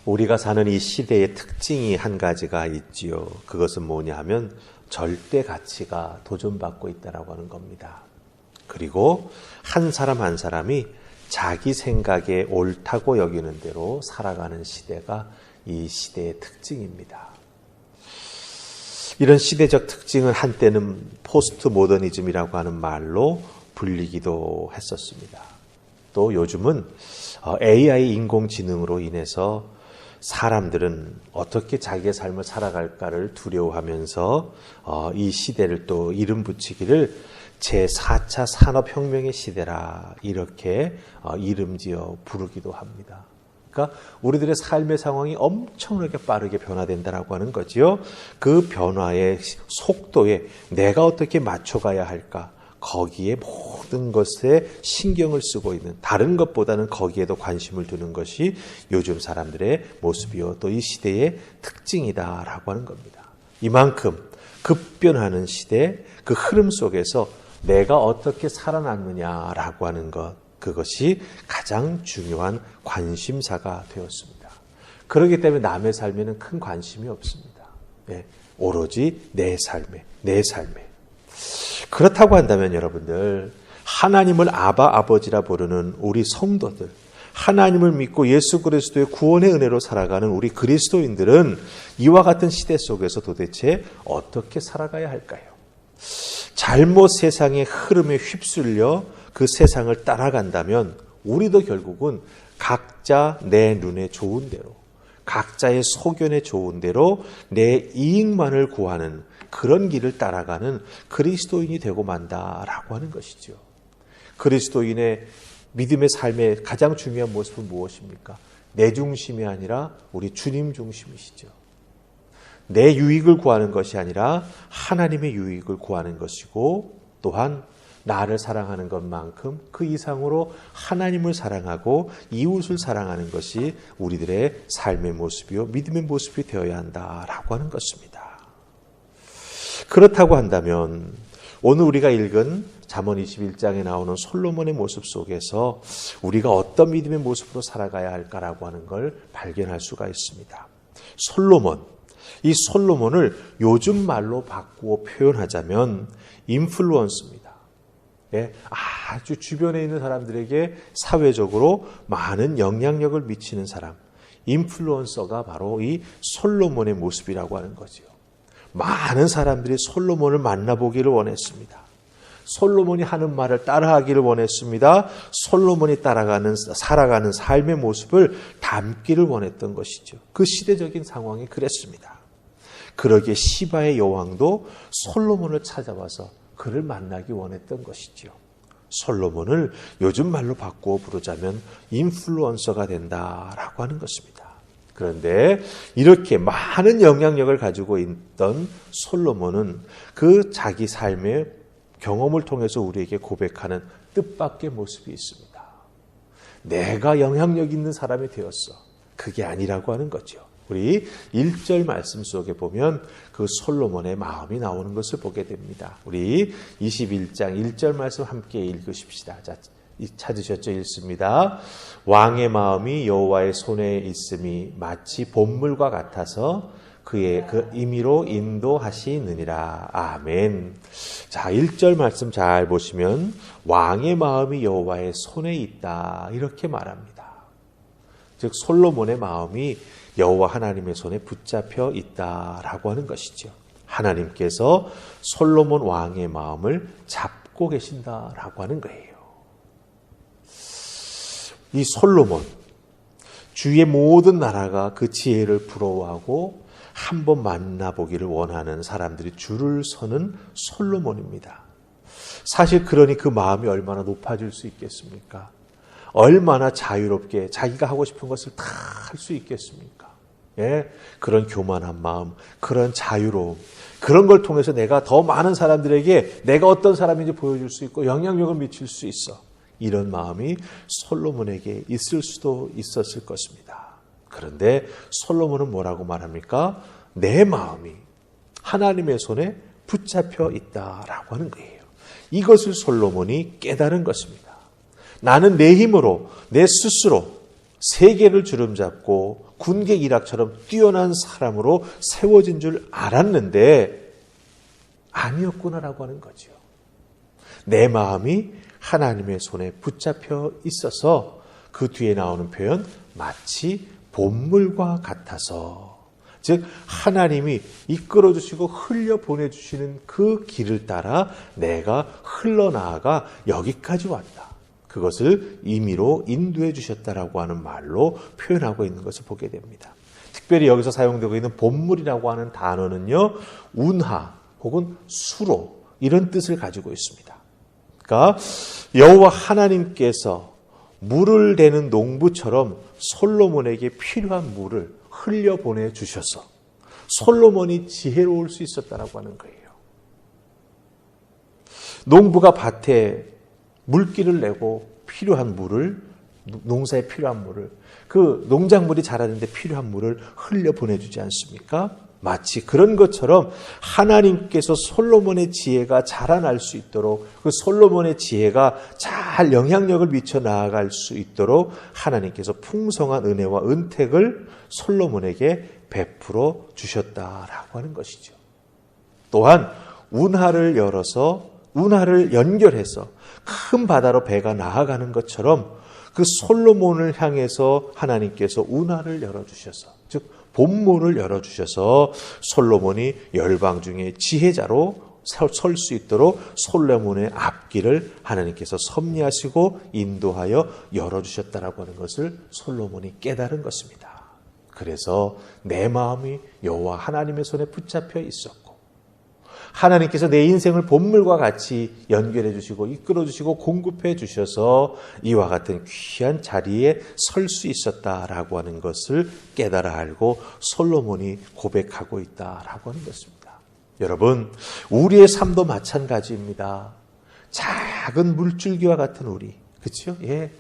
우리가 사는 이 시대의 특징이 한 가지가 있지요. 그것은 뭐냐 하면 절대 가치가 도전받고 있다라고 하는 겁니다. 그리고 한 사람 한 사람이 자기 생각에 옳다고 여기는 대로 살아가는 시대가 이 시대의 특징입니다. 이런 시대적 특징은 한때는 포스트 모더니즘이라고 하는 말로 불리기도 했었습니다. 또 요즘은 AI 인공지능으로 인해서 사람들은 어떻게 자기의 삶을 살아갈까를 두려워하면서 이 시대를 또 이름 붙이기를 제4차 산업혁명의 시대라 이렇게 이름지어 부르기도 합니다. 그러니까 우리들의 삶의 상황이 엄청나게 빠르게 변화된다라고 하는 거지요. 그 변화의 속도에 내가 어떻게 맞춰가야 할까? 거기에 모든 것에 신경을 쓰고 있는, 다른 것보다는 거기에도 관심을 두는 것이 요즘 사람들의 모습이요 또 이 시대의 특징이다라고 하는 겁니다. 이만큼 급변하는 시대, 그 흐름 속에서 내가 어떻게 살아남느냐라고 하는 것, 그것이 가장 중요한 관심사가 되었습니다. 그렇기 때문에 남의 삶에는 큰 관심이 없습니다. 오로지 내 삶에. 그렇다고 한다면 여러분들, 하나님을 아바 아버지라 부르는 우리 성도들, 하나님을 믿고 예수 그리스도의 구원의 은혜로 살아가는 우리 그리스도인들은 이와 같은 시대 속에서 도대체 어떻게 살아가야 할까요? 잘못 세상의 흐름에 휩쓸려 그 세상을 따라간다면 우리도 결국은 각자 내 눈에 좋은 대로, 각자의 소견에 좋은 대로 내 이익만을 구하는 그런 길을 따라가는 그리스도인이 되고 만다라고 하는 것이죠. 그리스도인의 믿음의 삶의 가장 중요한 모습은 무엇입니까? 내 중심이 아니라 우리 주님 중심이시죠. 내 유익을 구하는 것이 아니라 하나님의 유익을 구하는 것이고, 또한 나를 사랑하는 것만큼 그 이상으로 하나님을 사랑하고 이웃을 사랑하는 것이 우리들의 삶의 모습이요 믿음의 모습이 되어야 한다라고 하는 것입니다. 그렇다고 한다면 오늘 우리가 읽은 잠언 21장에 나오는 솔로몬의 모습 속에서 우리가 어떤 믿음의 모습으로 살아가야 할까라고 하는 걸 발견할 수가 있습니다. 이 솔로몬을 요즘 말로 바꾸어 표현하자면 인플루언서입니다. 아주 주변에 있는 사람들에게 사회적으로 많은 영향력을 미치는 사람, 인플루언서가 바로 이 솔로몬의 모습이라고 하는 거죠. 많은 사람들이 솔로몬을 만나보기를 원했습니다. 솔로몬이 하는 말을 따라하기를 원했습니다. 솔로몬이 살아가는 삶의 모습을 담기를 원했던 것이죠. 그 시대적인 상황이 그랬습니다. 그러기에 시바의 여왕도 솔로몬을 찾아와서 그를 만나기 원했던 것이죠. 솔로몬을 요즘 말로 바꾸어 부르자면 인플루언서가 된다라고 하는 것입니다. 그런데 이렇게 많은 영향력을 가지고 있던 솔로몬은 그 자기 삶의 경험을 통해서 우리에게 고백하는 뜻밖의 모습이 있습니다. 내가 영향력 있는 사람이 되었어. 그게 아니라고 하는 거죠. 우리 1절 말씀 속에 보면 그 솔로몬의 마음이 나오는 것을 보게 됩니다. 우리 21장 1절 말씀 함께 읽으십시다. 자, 찾으셨죠? 읽습니다. 왕의 마음이 여호와의 손에 있음이 마치 봇물과 같아서 그의 그 임의로 인도하시느니라. 아멘. 자, 1절 말씀 잘 보시면 왕의 마음이 여호와의 손에 있다 이렇게 말합니다. 즉 솔로몬의 마음이 여호와 하나님의 손에 붙잡혀 있다라고 하는 것이죠. 하나님께서 솔로몬 왕의 마음을 잡고 계신다라고 하는 거예요. 이 솔로몬, 주위의 모든 나라가 그 지혜를 부러워하고 한번 만나보기를 원하는 사람들이 줄을 서는 솔로몬입니다. 사실 그러니 그 마음이 얼마나 높아질 수 있겠습니까? 얼마나 자유롭게 자기가 하고 싶은 것을 다 할 수 있겠습니까? 그런 교만한 마음, 그런 자유로움, 그런 걸 통해서 내가 더 많은 사람들에게 내가 어떤 사람인지 보여줄 수 있고 영향력을 미칠 수 있어. 이런 마음이 솔로몬에게 있을 수도 있었을 것입니다. 그런데 솔로몬은 뭐라고 말합니까? 내 마음이 하나님의 손에 붙잡혀 있다라고 하는 거예요. 이것을 솔로몬이 깨달은 것입니다. 나는 내 힘으로, 내 스스로 세계를 주름잡고 군객 일학처럼 뛰어난 사람으로 세워진 줄 알았는데 아니었구나라고 하는 거죠. 내 마음이 하나님의 손에 붙잡혀 있어서 그 뒤에 나오는 표현 마치 봇물과 같아서, 즉 하나님이 이끌어주시고 흘려보내주시는 그 길을 따라 내가 흘러나아가 여기까지 왔다. 그것을 임의로 인도해 주셨다라고 하는 말로 표현하고 있는 것을 보게 됩니다. 특별히 여기서 사용되고 있는 봇물이라고 하는 단어는요, 운하 혹은 수로 이런 뜻을 가지고 있습니다. 그러니까 여호와 하나님께서 물을 대는 농부처럼 솔로몬에게 필요한 물을 흘려보내 주셔서 솔로몬이 지혜로울 수 있었다라고 하는 거예요. 농부가 밭에 물기를 내고 필요한 물을, 농사에 필요한 물을, 그 농작물이 자라는데 필요한 물을 흘려보내주지 않습니까? 마치 그런 것처럼 하나님께서 솔로몬의 지혜가 자라날 수 있도록, 그 솔로몬의 지혜가 잘 영향력을 미쳐 나아갈 수 있도록 하나님께서 풍성한 은혜와 은택을 솔로몬에게 베풀어 주셨다라고 하는 것이죠. 또한 운하를 열어서, 운하를 연결해서 큰 바다로 배가 나아가는 것처럼 그 솔로몬을 향해서 하나님께서 운하를 열어주셔서, 즉 봇물을 열어주셔서 솔로몬이 열방 중에 지혜자로 설 수 있도록 솔로몬의 앞길을 하나님께서 섭리하시고 인도하여 열어주셨다라고 하는 것을 솔로몬이 깨달은 것입니다. 그래서 내 마음이 여호와 하나님의 손에 붙잡혀 있었고, 하나님께서 내 인생을 봇물과 같이 연결해 주시고 이끌어 주시고 공급해 주셔서 이와 같은 귀한 자리에 설 수 있었다라고 하는 것을 깨달아 알고 솔로몬이 고백하고 있다라고 하는 것입니다. 여러분, 우리의 삶도 마찬가지입니다. 작은 물줄기와 같은 우리, 그렇죠? 예.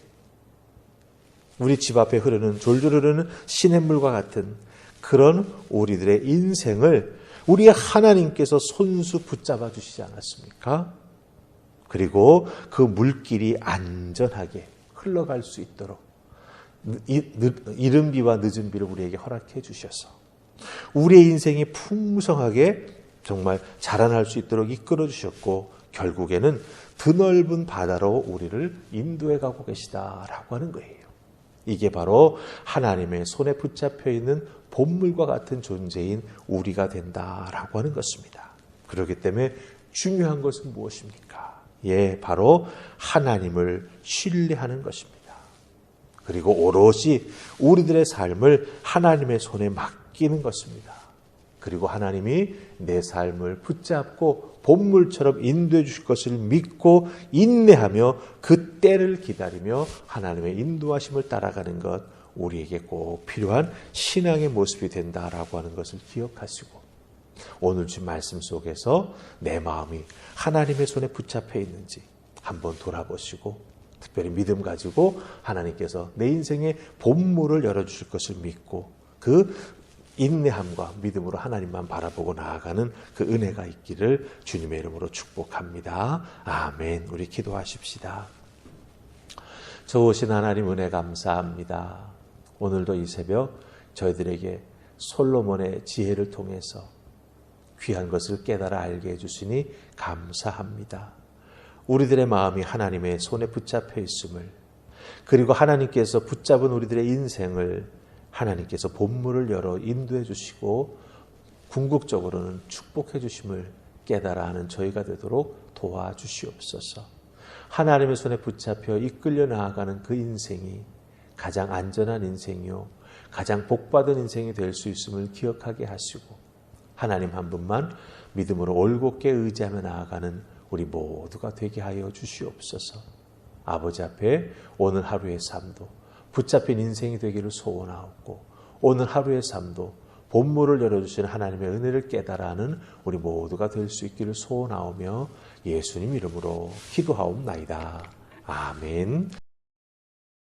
우리 집 앞에 흐르는, 졸졸 흐르는 시냇물과 같은 그런 우리들의 인생을 우리 하나님께서 손수 붙잡아 주시지 않았습니까? 그리고 그 물길이 안전하게 흘러갈 수 있도록 이른 비와 늦은 비를 우리에게 허락해 주셔서 우리의 인생이 풍성하게 정말 자라날 수 있도록 이끌어 주셨고, 결국에는 드넓은 바다로 우리를 인도해 가고 계시다라고 하는 거예요. 이게 바로 하나님의 손에 붙잡혀 있는 봇물과 같은 존재인 우리가 된다라고 하는 것입니다. 그렇기 때문에 중요한 것은 무엇입니까? 예, 바로 하나님을 신뢰하는 것입니다. 그리고 오롯이 우리들의 삶을 하나님의 손에 맡기는 것입니다. 그리고 하나님이 내 삶을 붙잡고 봇물처럼 인도해 주실 것을 믿고 인내하며 그 때를 기다리며 하나님의 인도하심을 따라가는 것, 우리에게 꼭 필요한 신앙의 모습이 된다라고 하는 것을 기억하시고, 오늘 주신 말씀 속에서 내 마음이 하나님의 손에 붙잡혀 있는지 한번 돌아보시고, 특별히 믿음 가지고 하나님께서 내 인생의 봇물을 열어주실 것을 믿고 그 인내함과 믿음으로 하나님만 바라보고 나아가는 그 은혜가 있기를 주님의 이름으로 축복합니다. 아멘. 우리 기도하십시다. 좋으신 하나님, 은혜 감사합니다. 오늘도 이 새벽 저희들에게 솔로몬의 지혜를 통해서 귀한 것을 깨달아 알게 해주시니 감사합니다. 우리들의 마음이 하나님의 손에 붙잡혀 있음을, 그리고 하나님께서 붙잡은 우리들의 인생을 하나님께서 봇물을 열어 인도해 주시고 궁극적으로는 축복해 주심을 깨달아 하는 저희가 되도록 도와주시옵소서. 하나님의 손에 붙잡혀 이끌려 나아가는 그 인생이 가장 안전한 인생이요, 가장 복받은 인생이 될 수 있음을 기억하게 하시고, 하나님 한 분만 믿음으로 올곧게 의지하며 나아가는 우리 모두가 되게 하여 주시옵소서. 아버지 앞에 오늘 하루의 삶도 붙잡힌 인생이 되기를 소원하옵고, 오늘 하루의 삶도 봇물을 열어주시는 하나님의 은혜를 깨달아 하는 우리 모두가 될 수 있기를 소원하오며 예수님 이름으로 기도하옵나이다. 아멘.